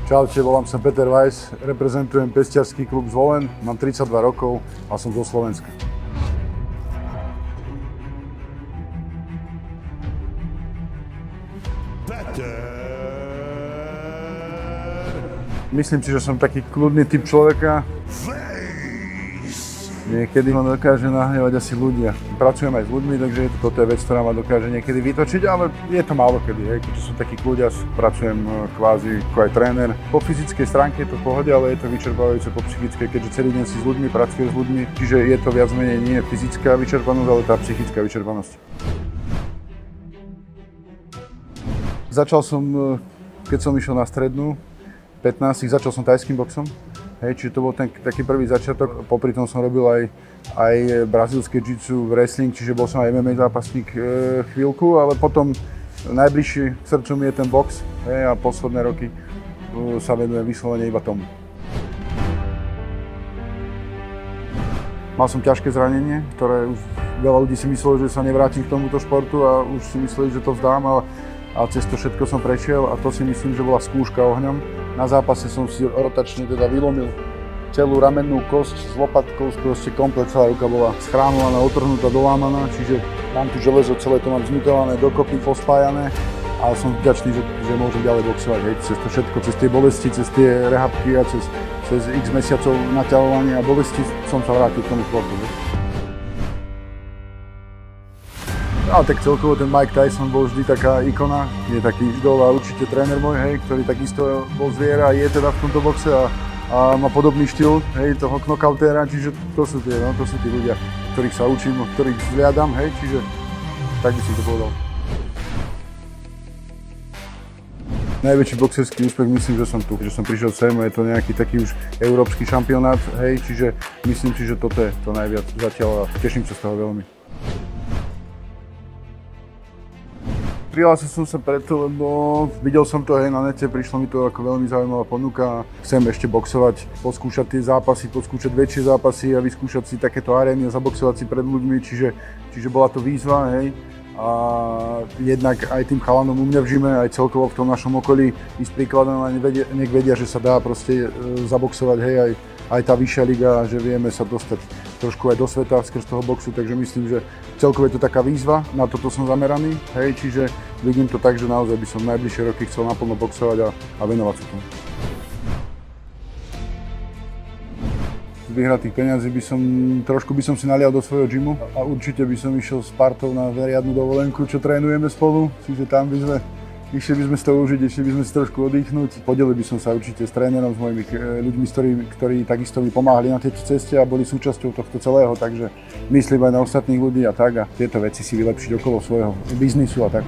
Čaute, volám sa Peter Weiss, reprezentujem pestiarsky klub Zvolen, mám 32 rokov a som zo Slovenska. Myslím si, že som taký kľudný typ človeka. Niekedy ma dokáže nahnevať asi ľudia. Pracujem aj s ľuďmi, takže toto je vec, ktorá ma dokáže niekedy vytočiť, ale je to málo kedy, keďže som taký kľudias, pracujem kvázi ako aj tréner. Po fyzickej stránke je to v pohode, ale je to vyčerpávajúce po psychickej, keďže celý deň si s ľuďmi, pracujem s ľuďmi, čiže je to viac menej nie fyzická vyčerpanosť, ale tá psychická vyčerpanosť. Začal som, keď som išiel na strednú, 15, začal som tajským boxom. Čiže to bol taký prvý začiatok, popri tom som robil aj brazílske jiu-jitsu, wrestling, čiže bol som aj MMA zápasník chvíľku, ale potom najbližšie k srdcu mi je ten box a posledné roky sa venujem vyslovene iba tomu. Mal som ťažké zranenie, ktoré už veľa ľudí si myslelo, že sa nevrátim k tomuto športu a už si mysleli, že to vzdám, ale cez to všetko som prešiel a to si myslím, že bola skúška ohňom. Na zápase som si rotačne teda vylomil celú ramennú kosť s lopatkou, proste komplet celá ruka bola schránovaná, otrhnutá, dolámaná, čiže mám tu železo, celé to mám zmutované, dokopy pospájané a som vďačný, že môžem ďalej boxovať, cez to všetko, cez tie bolesti, cez tie rehabky a cez x mesiacov naťahovania a bolesti som sa vrátil k tomu športu. Ale tak celkovo ten Mike Tyson bol vždy taká ikona, je taký idol a určite tréner môj, ktorý takisto bol zviera a je teda v tomto boxe a má podobný štýl, toho knockoutéra, čiže to sú tí ľudia, ktorých sa učím, ktorých zliadam, čiže tak by som to povedal. Najväčší boxerský úspech myslím, že som tu, že som prišiel sem, je to nejaký taký už európsky šampionát, čiže myslím si, že toto je to najviac zatiaľ a teším sa z toho veľmi. Prihlásil som sa preto, lebo videl som to na nete, prišlo mi to ako veľmi zaujímavá ponuka. Chcem ešte boxovať, poskúšať tie zápasy, poskúšať väčšie zápasy a vyskúšať si takéto arény a zaboxovať si pred ľuďmi, čiže bola to výzva, A jednak aj tým chalanom u mňa v žime, aj celkovo v tom našom okolí ísť príkladom a nech vedia, že sa dá proste zaboxovať, aj tá vyššia liga, že vieme sa dostať trošku aj do sveta skrz toho boxu, takže myslím, že celkovo je to taká výzva, na toto som zameraný, čiže vidím to tak, že naozaj by som najbližšie roky chcel naplno boxovať a venovať sa tomu. Z vyhratých peňazí trošku by som si nalial do svojho gymu a určite by som išiel s partou na riadnu dovolenku, čo trénujeme spolu, čiže tam išli by sme si to užiť, išli by sme si trošku oddychnúť. Podelil by som sa určite s trénerom, s mojimi ľuďmi, ktorí takisto mi pomáhali na tejto ceste a boli súčasťou tohto celého, takže myslím aj na ostatných ľudí a tak a tieto veci si vylepšiť okolo svojho biznisu a tak.